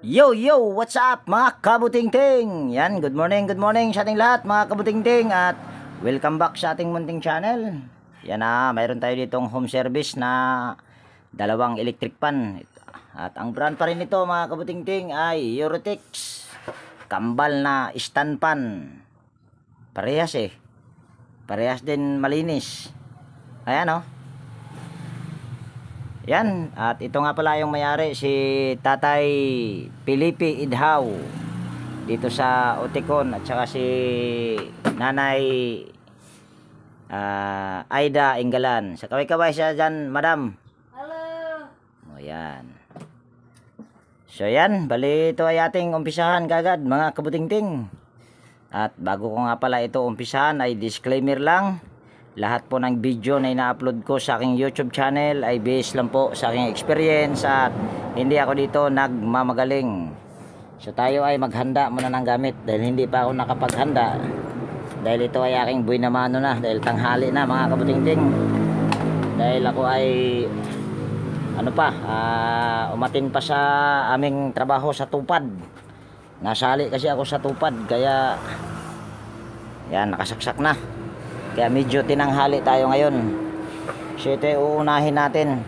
Yo, yo, what's up mga kabutingting? Yan, good morning sa ating lahat mga kabutingting. At welcome back sa ating munting channel. Yan na, mayroon tayo ditong home service na dalawang electric pan. At ang brand pa rin nito mga kabutingting ay Eurotex. Kambal na stand pan. Parehas parehas din malinis. Ayan o. Yan, at ito nga pala yung mayari, si Tatay Pilipi Idhaw dito sa Oticon, at saka si Nanay Aida Inggalan. Sa kaway-kaway siya dyan, madam. Hello. O yan. So yan, bali ito ay ating umpisahan kagad mga kabutingting. At bago ko nga pala ito umpisahan ay disclaimer lang. Lahat po ng video na ina-upload ko sa aking YouTube channel ay based lang po sa aking experience at hindi ako dito nagmamagaling. So tayo ay maghanda muna ng gamit dahil hindi pa ako nakapaghanda. Dahil ito ay aking buhay na mano na dahil tanghali na mga kabutingting. Dahil ako ay umatin pa sa aming trabaho sa tupad. Nasali kasi ako sa tupad kaya yan, nakasaksak na. Kaya medyo tinanghali tayo ngayon. So ito uunahin natin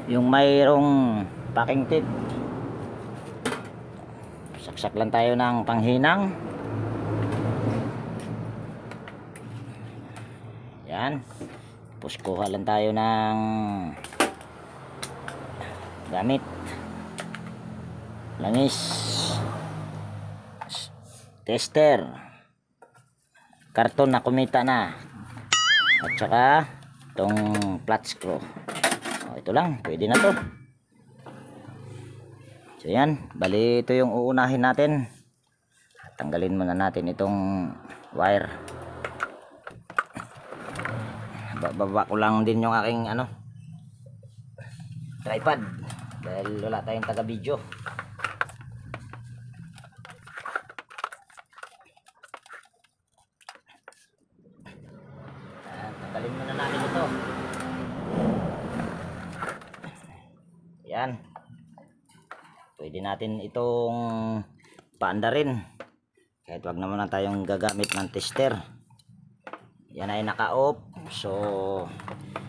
yung mayroong packing tape. Saksak lang tayo ng panghinang. Yan. Tapos kuha lang tayo ng gamit. Langis. Tester. Karton na kumita na, at saka itong flat screw. Ito lang, pwede na to. So yan, bali ito yung uunahin natin. Tanggalin muna natin itong wire. Bababa ko lang din yung aking tripod dahil wala tayong taga video. Tanggalin muna natin ito. Yan. Pwede natin itong paandarin. Kahit wag naman na tayong gagamit ng tester. Yan ay naka-off. So,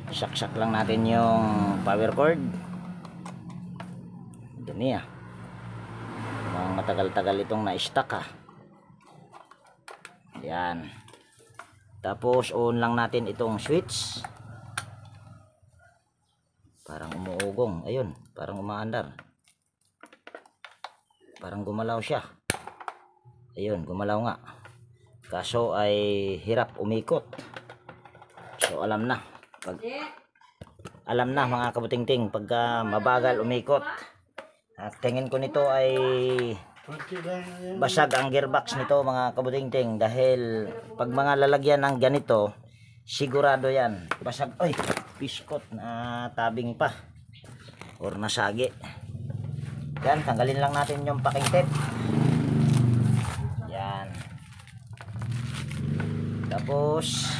saksak lang natin yung power cord. Dumi matagal-tagal itong na-stuck Yan. Tapos on lang natin itong switch. Parang umuugong. Ayun, parang umaandar. Parang gumalaw siya. Ayun, gumalaw nga. Kaso ay hirap umikot. So alam na mga kabutingting pagka mabagal umikot. At tingin ko nito ay basag ang gearbox nito mga kabutingting, dahil pag mga lalagyan ng ganito sigurado yan basag. Oy, piskot na tabing pa or nasagi. Yan, tanggalin lang natin yung packing tape. Yan. Tapos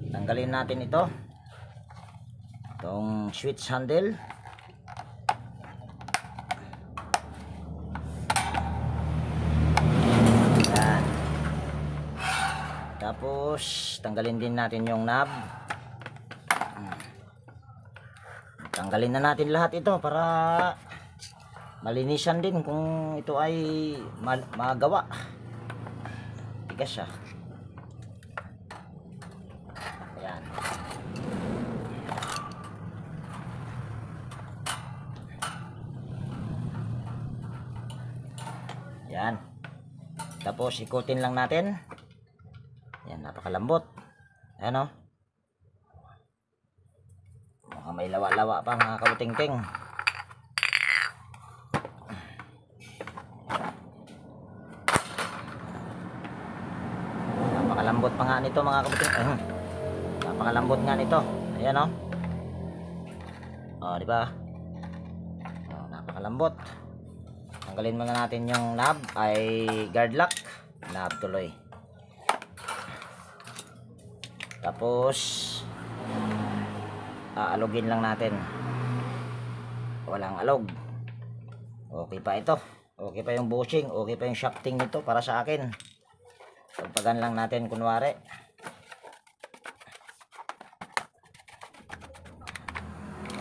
tanggalin natin itong switch handle. Tapos tanggalin din natin yung knob. Tanggalin na natin lahat ito para malinisan din kung ito ay magawa. Tigas siya. Ayan. Yan. Tapos ikutin lang natin. Yan, napakalambot. Ayan mukhang may lawa-lawa pa mga kabutingting. Napakalambot pa nga nito mga kabutingting. Napakalambot nga nito. Ayan di ba? Napakalambot. Tanggalin muna natin yung knob ay guard lock. Knob tuloy. Tapos aalugin lang natin. walang alog. Okay pa ito. Okay pa yung bushing, okay pa yung shafting nito para sa akin. Pagpagan lang natin kunwari.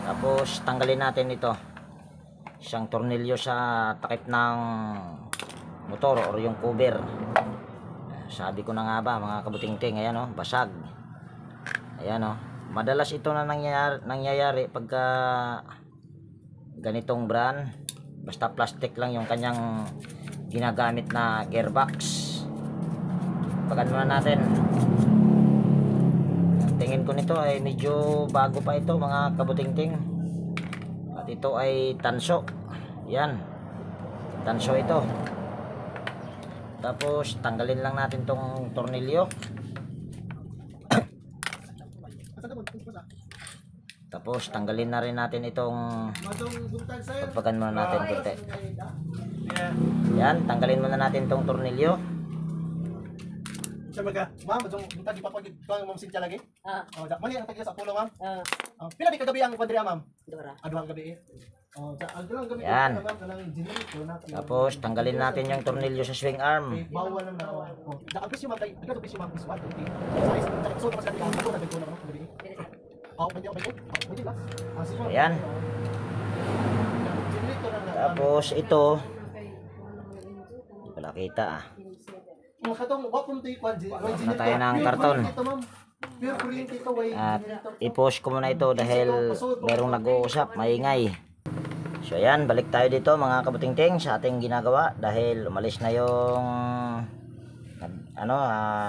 Tapos tanggalin natin ito. Isang tornilyo sa takip ng motor or yung cover. Sabi ko na nga ba mga kabuting-ting, ayan oh, basag. Ayan oh. Madalas ito na nangyayari pagka ganitong brand. Basta plastic lang yung kanyang ginagamit na gearbox. Pagan muna natin. Tingin ko nito ay medyo bago pa ito mga kabuting-ting. At ito ay tanso. Yan. Tanso ito. Tapos tanggalin lang natin tong tornilyo. Tapos tanggalin na rin natin itong pagpagan muna natin konti. Yan, tanggalin muna natin itong tornilyo. Ma'am, buntag ipapagid ko ang ma'am Cynthia lagi. Mali ang tagya sa pulo, ma'am. Pila di kagabi ang kwadriya, ma'am? Duha gabi. Gabi. Yan. Tapos tanggalin natin yung tornilyo sa swing arm. Bawal lang na. Ang presyo ma'am, ang presyo ma'am is 120. So tapos kadi ako na ko na gabi. Pwede ba? Ayan. Tapos ito. Hindi pala kita ah. Na tayo ng karton. At i-post ko muna ito dahil merong nag-uusap, maingay. So ayan, balik tayo dito mga kabuting-ting sa ating ginagawa dahil umalis na yung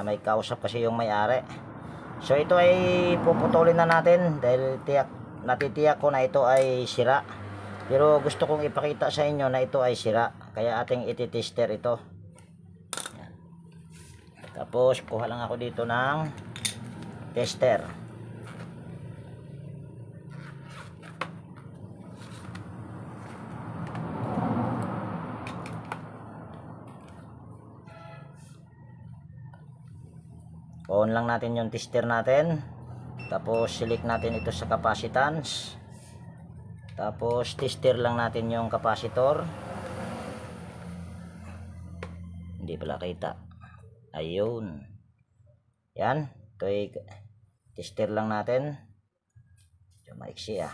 may kausap kasi yung may-ari. So ito ay puputulin na natin dahil natitiyak ko na ito ay sira. Pero gusto kong ipakita sa inyo na ito ay sira. Kaya ating iti-tester ito. Yan. Tapos kuha lang ako dito ng tester. On lang natin yung tester natin. Tapos select natin ito sa capacitance. Tapos tester lang natin yung capacitor. Hindi pala kita. Ayun. Yan. Ito ay tester lang natin. Medyo maiksi ah.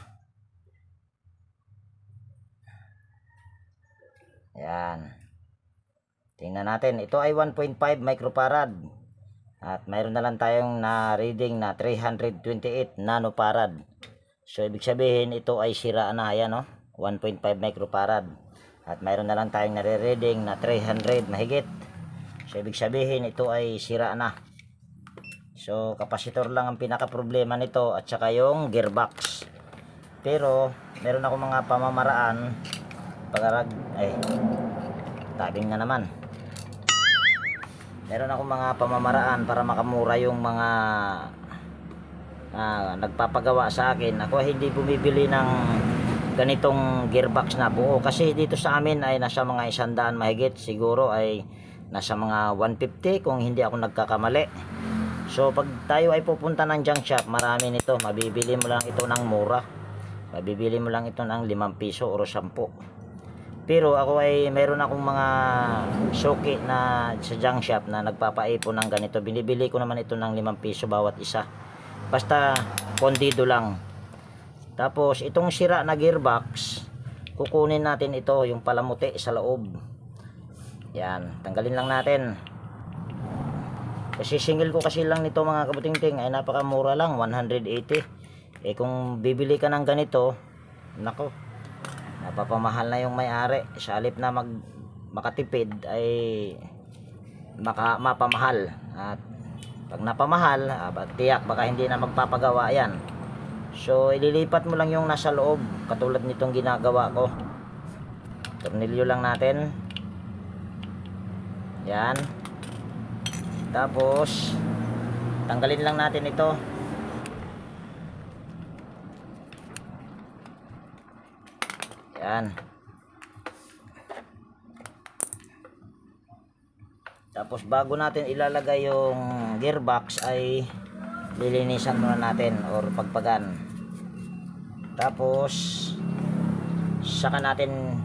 Yan. Tingnan natin. Ito ay 1.5 microfarad. At mayroon na lang tayong na reading na 328 nanofarad. So ibig sabihin ito ay sira na. Ayan o, 1.5 microfarad. At mayroon na lang tayong nare-reading na 300 mahigit. So ibig sabihin ito ay sira na. So kapasitor lang ang pinaka problema nito at saka yung gearbox. Pero meron ako mga pamamaraan pag tabing na naman. Meron akong mga pamamaraan para makamura yung mga nagpapagawa sa akin. Ako hindi bumibili ng ganitong gearbox na buo kasi dito sa amin ay nasa mga 100 mahigit, siguro ay nasa mga 150 kung hindi ako nagkakamali. So pag tayo ay pupunta ng junk shop, marami nito, mabibili mo lang ito ng mura, mabibili mo lang ito ng 5 piso o 10. Pero ako ay meron akong mga suki na sa junk shop na nagpapaipon ng ganito. Binibili ko naman ito ng 5 piso bawat isa. Basta kondido lang. Tapos itong sira na gearbox, kukunin natin ito, yung palamuti sa loob. Yan, tanggalin lang natin. Kasi single ko kasi lang nito mga kabuting-ting ay napakamura lang, 180. Kung bibili ka ng ganito, nako, napapamahal na yung may-ari. Sa halip na makatipid ay mapamahal. At pag napamahal, tiyak baka hindi na magpapagawa yan. So ililipat mo lang yung nasa loob, katulad nitong ginagawa ko. Tornilyo lang natin. Yan. Tapos tanggalin lang natin ito. Yan. Tapos bago natin ilalagay yung gearbox ay lilinisan muna natin or pagpagan. Tapos saka natin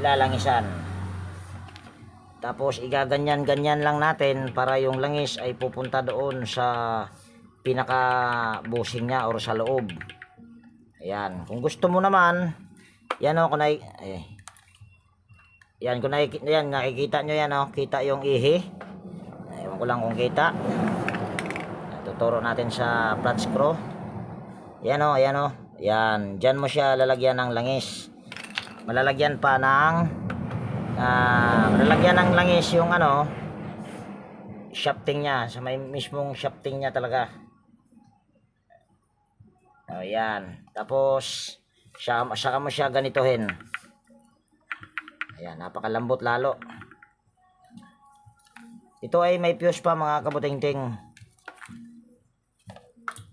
lalangisan. Tapos igaganyan-ganyan lang natin para yung langis ay pupunta doon sa pinaka busing niya or sa loob. Ayan, kung gusto mo naman, yan o, yan, nakikita nyo yan o, kita yung ihi. Ewan ko lang kung kita. Tuturo natin sa flat screw. Yan o, yan o, yan, dyan mo siya lalagyan ng langis. Malalagyan pa ng malalagyan ng langis yung ano, shafting nya, sa may mismong shafting nya talaga. O yan, tapos saka mo siya ganituhin. Ayan, napakalambot lalo. Ito ay may fuse pa mga kabutingting.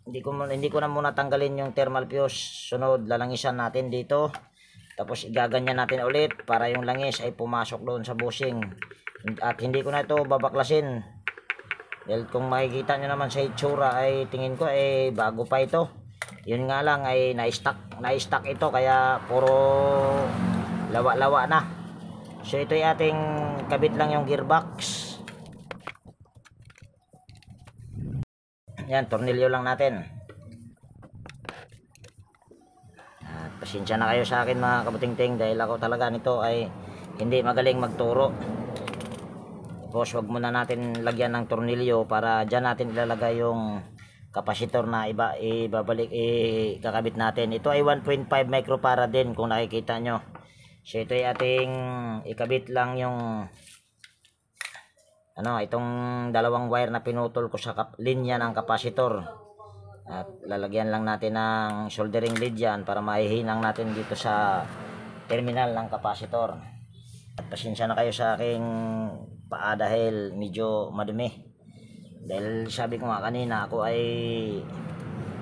Hindi ko na muna tanggalin yung thermal fuse. Sunod lalangisan natin dito. Tapos igaganyan natin ulit para yung langis ay pumasok doon sa bushing. At hindi ko na ito babaklasin. Dahil kung makikita nyo naman sa itsura ay tingin ko ay bago pa ito. Yun nga lang ay na-stock ito kaya puro lawa-lawa na. So ito ay ating kabit lang yung gearbox. Yan, tornilyo lang natin. Pasensya na kayo sa akin mga kabutingting dahil ako talaga nito ay hindi magaling magturo. Tapos wag muna natin lagyan ng tornilyo para dyan natin ilalagay yung kapasitor na kakabit natin. Ito ay 1.5 microfarad din kung nakikita nyo. So ito ay ating ikabit lang yung itong dalawang wire na pinutol ko sa linya ng kapasitor. At lalagyan lang natin ng soldering lead yan para maihinang natin dito sa terminal ng kapasitor. At pasensya na kayo sa aking paa dahil medyo madumi. Dahil sabi ko nga kanina ako ay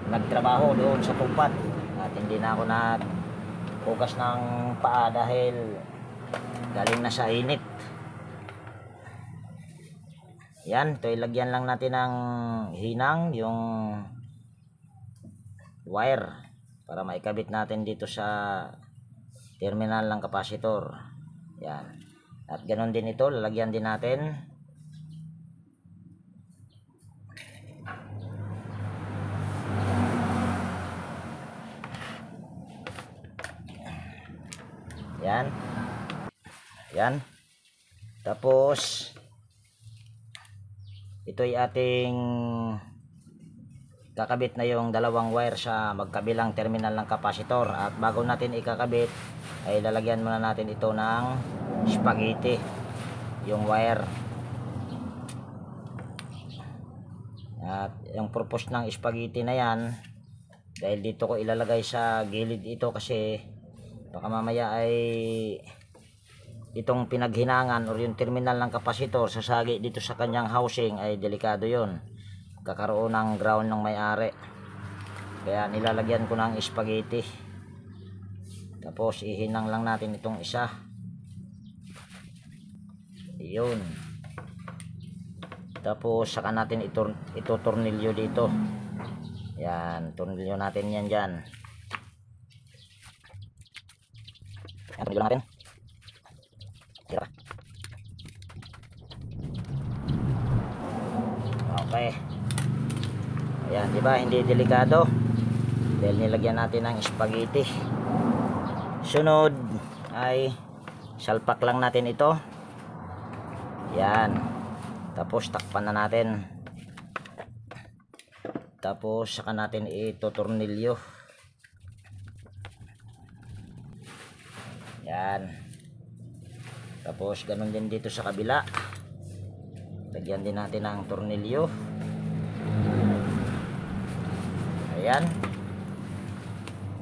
nagtrabaho doon sa tugpat. At hindi na ako naghugas ng paa dahil galing na sa init. Yan, ito ilagyan lang natin ng hinang yung wire para maikabit natin dito sa terminal ng kapasitor. Yan. At ganoon din ito, lalagyan din natin. Yan. Yan. Tapos ito ay ating kakabit na yung dalawang wire sa magkabilang terminal ng kapasitor. At bago natin ikakabit ay lalagyan muna natin ito ng spaghetti yung wire. At yung purpose ng spaghetti na yan dahil dito ko ilalagay sa gilid ito kasi baka mamaya ay itong pinaghinangan or yung terminal ng kapasitor sasagi dito sa kanyang housing ay delikado yon, kakaroon ng ground ng may-ari. Kaya nilalagyan ko ng spaghetti. Tapos ihinang lang natin itong isa. Iyon. Tapos saka natin ito tornilyo dito. Yan, tornilyo natin yan dyan. Yan, tornilyo natin. Tira. Okay. Ayan, di ba? Hindi delikado. Dahil nilagyan natin ng spaghetti. Sunod ay salpak lang natin ito. Yan. Tapos takpan na natin. Tapos saka natin ito tornilyo. Yan. Tapos ganun din dito sa kabila. Lagyan din natin ng tornilyo. Ayan.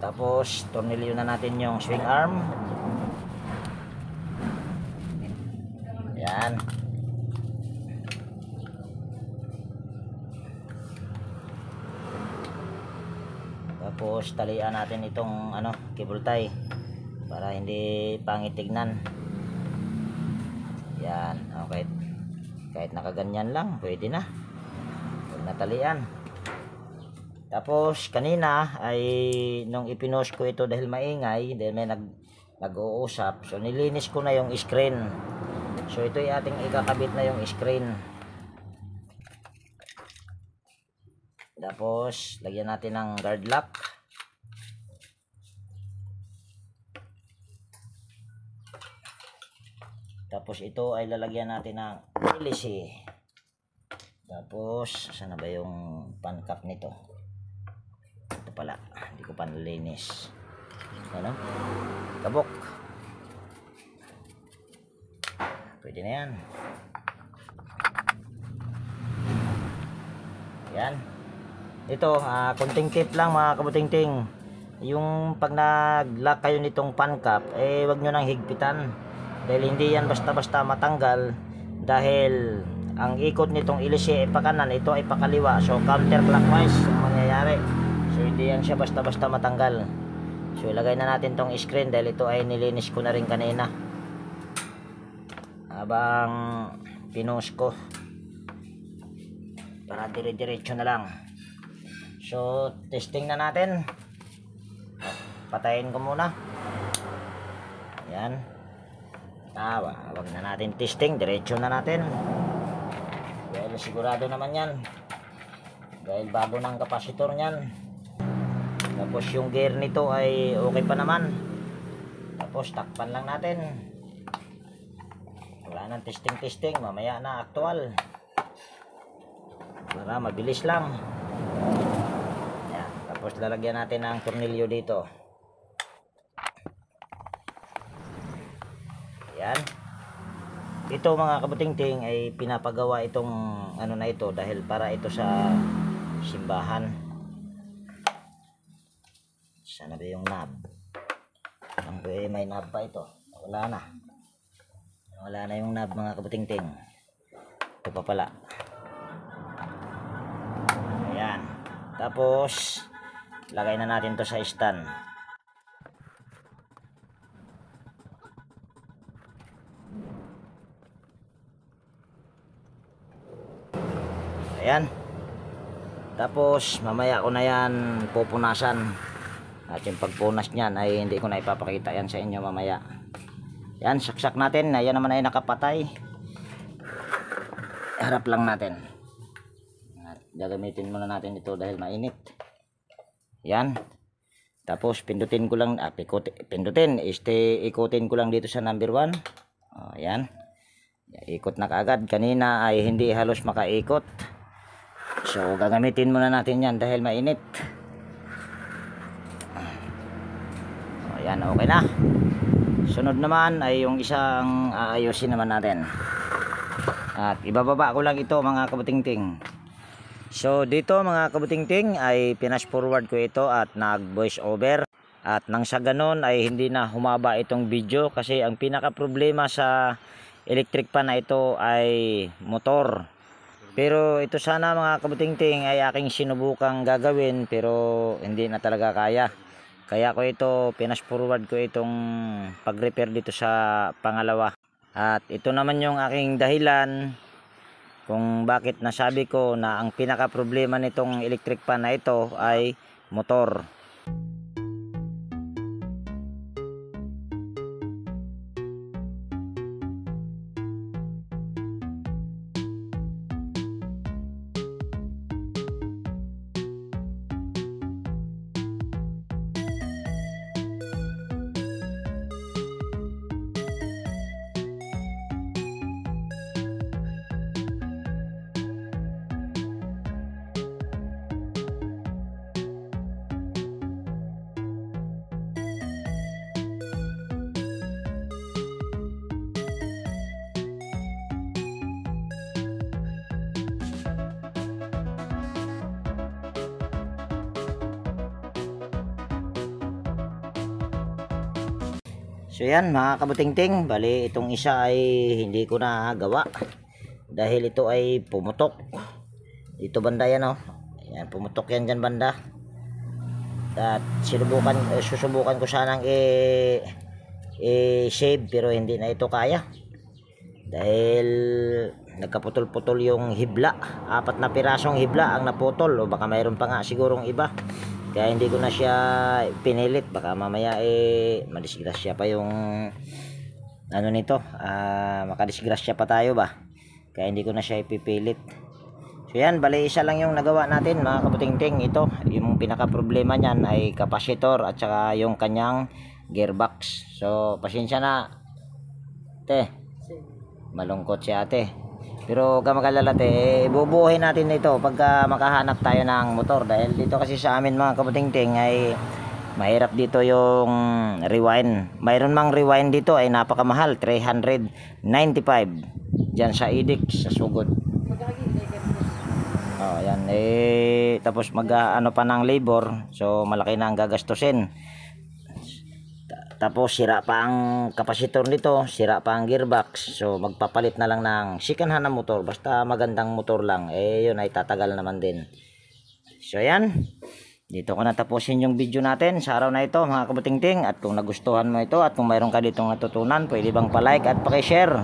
Tapos tornilyo na natin yung swing arm. Ayan. Tapos talian natin itong cable tie para hindi pangit tignan. Yan, okay. Kahit nakaganyan lang, pwede na. Huwag natalian. Tapos kanina ay nung ipinost ko ito dahil maingay, dahil may nag-uusap, so nilinis ko na yung screen. So ito ay ating ikakabit na yung screen. Tapos lagyan natin ng guard lock. Tapos ito ay lalagyan natin ng PLC. Tapos saan na ba yung pan cap nito? Ito pala, hindi ko pa nalinis. Ano? Kabok. Pwede na yan. Yan. Ito, konting tip lang mga kabuting-ting. Yung pag nag-lock kayo nitong pan cap, eh wag nyo nang higpitan. Dahil hindi yan basta-basta matanggal. Dahil ang ikot nitong ilisi ay pakanan, ito ay pakaliwa. So counterclockwise ang mangyayari. So hindi yan siya basta-basta matanggal. So ilagay na natin tong screen dahil ito ay nilinis ko na rin kanina. Habang pinost ko. Para dire-diretso na lang. So testing na natin. Patayin ko muna. Ayan. Wag na natin testing, diretso na natin. Dahil sigurado naman yan. Dahil bago ng kapasitor niyan. Tapos yung gear nito ay okay pa naman. Tapos takpan lang natin. Wala nang testing, mamaya na actual. Para mabilis lang. Yan. Tapos lalagyan natin ng tornilyo dito. Yan. Ito mga kabuting-ting ay pinapagawa itong ano na ito dahil para ito sa simbahan. Sana ba yung knob? May knob pa ito. Wala na. Wala na yung knob mga kabuting-ting. Ito pa pala. Ayan. Tapos lagay na natin to sa stand. Ayan. Tapos mamaya ko na yan pupunasan. At yung pagpunas niyan ay hindi ko na ipapakita yan sa inyo mamaya. Yan, saksak natin. Ayan naman ay nakapatay. Harap lang natin. At gagamitin muna natin ito dahil mainit. Yan. Tapos pindutin ko lang, ikutin ko lang dito sa number 1. Ayan. Ikot na kaagad. Kanina ay hindi halos makaikot. So gagamitin muna natin yan dahil mainit. Ayan, okay na. Sunod naman ay yung isang aayusin naman natin. At ibababa ko lang ito mga kabuting-ting. So dito mga kabuting-ting ay pinas forward ko ito at nag voice over. At nang sa ganon ay hindi na humaba itong video kasi ang pinaka problema sa electric pan na ito ay motor. Pero ito sana mga kabuting-ting ay aking sinubukang gagawin pero hindi na talaga kaya. Kaya ko ito, pinas forward ko itong pag-repair dito sa pangalawa. At ito naman yung aking dahilan kung bakit nasabi ko na ang pinaka problema nitong electric pan na ito ay motor. So yan mga kabuting-ting, bali itong isa ay hindi ko na gawa dahil ito ay pumutok dito banda yan oh. Yan, pumutok yan dyan banda. At susubukan ko sanang i-shave pero hindi na ito kaya dahil nagkaputol-putol yung hibla. 4 na pirasong hibla ang naputol, o baka mayroon pa nga sigurong iba, kaya hindi ko na siya pinilit. Baka mamaya madisgrasya pa yung ano nito, makadisgrasya pa tayo ba, kaya hindi ko na siya ipipilit. So yan, bali isa lang yung nagawa natin mga kabutingting. Ito, yung pinaka problema niyan ay capacitor at saka yung kanyang gearbox. So pasensya na te, malungkot si ate, pero huwag ka mag-alala te, bubuuhin natin ito pagka makahanap tayo ng motor. Dahil dito kasi sa amin mga kabutingting ay mahirap dito yung rewind. Mayroon mang rewind dito ay napakamahal, 395 dyan sa Edix sa Sugod. Oh, yan tapos ano pa ng labor, so malaki na ang gagastusin. Tapos sira pa ang kapasitor nito, sira pa ang gearbox. So magpapalit na lang ng second hand na motor, basta magandang motor lang. Yun ay tatagal naman din. So yan, dito ko natapusin yung video natin sa araw na ito mga kabutingting. At kung nagustuhan mo ito at kung mayroon ka ditong natutunan, pwede bang pa-like at paki-share.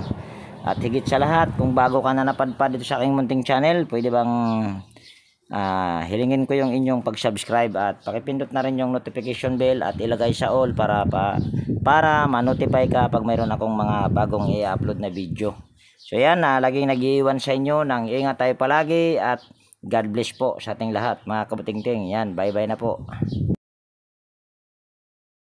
At higit sa lahat, kung bago ka na napadpad dito sa aking munting channel, pwede bang hilingin ko yung inyong pag-subscribe at pakipindot na rin yung notification bell at ilagay sa all para ma-notify ka pag mayroon akong mga bagong i-upload na video. So yan, laging nag-iiwan sa inyo ng ingat tayo palagi at God bless po sa ating lahat mga kabutingting. Yan, bye bye na po.